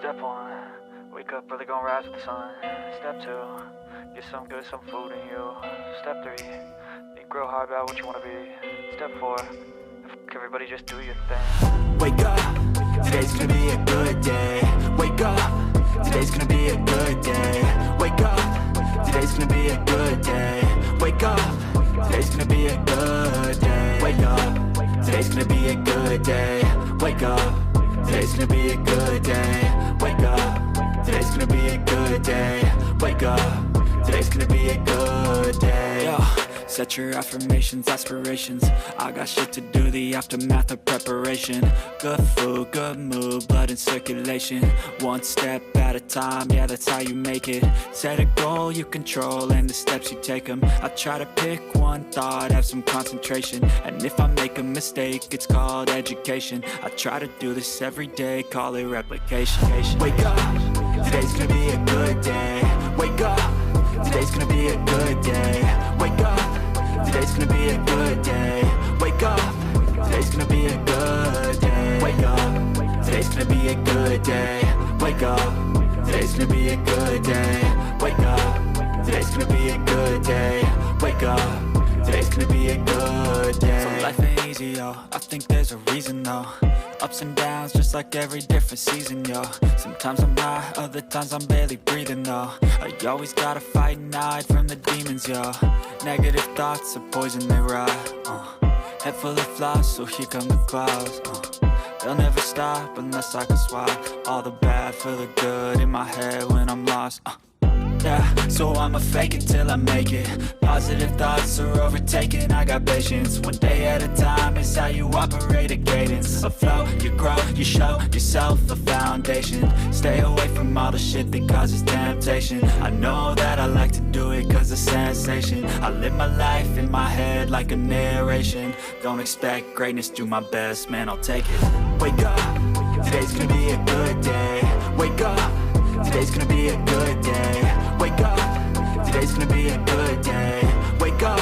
Step 1, wake up, brother, gonna rise with the sun. Step 2, get some food in you. Step 3, think real hard about what you wanna be. Step 4, everybody just do your thing. Wake up, today's gonna be a good day. Wake up, today's gonna be a good day. Wake up, today's gonna be a good day. Wake up, today's gonna be a good day. Wake up, today's gonna be a good day. Wake up, today's gonna be a good day. Wake up, today's gonna be a good day. Wake up, today's gonna be a good day. Yo, set your affirmations, aspirations. I got shit to do, the aftermath of preparation. Good food, good mood, blood in circulation. One step at a time, yeah, that's how you make it. Set a goal you control and the steps you take them. I try to pick one thought, have some concentration. And if I make a mistake, it's called education. I try to do this every day, call it replication. Wake up, today's gonna be a good day. Wake up, today's gonna be a good day. Wake up, today's gonna be a good day. Wake up, today's gonna be a good day. Wake up, today's gonna be a good day. Wake up, today's gonna be a good day. Wake up, today's gonna be a good day. Wake up, today's gonna be a good day. So life ain't easy, yo, I think there's a reason though. Ups and downs, just like every different season, yo. Sometimes I'm high, other times I'm barely breathing, though. I always gotta fight and hide from the demons, yo. Negative thoughts are poison, they ride, Head full of flies, so here come the clouds, They'll never stop unless I can swap all the bad for the good in my head when I'm lost, Yeah, so I'ma fake it till I make it. Positive thoughts are overtaken, I got patience. One day at a time is how you operate a cadence. A flow, you grow, you show yourself a foundation. Stay away from all the shit that causes temptation. I know that I like to do it cause it's sensation. I live my life in my head like a narration. Don't expect greatness, do my best, man, I'll take it. Wake up, today's gonna be a good day. Wake up, today's gonna be a good day. Wake up, today's gonna be a good day. Wake up,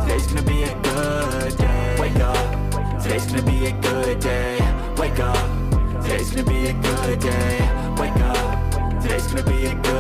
today's gonna be a good day. Wake up, today's gonna be a good day. Wake up, today's gonna be a good day. Wake up, today's gonna be a good day.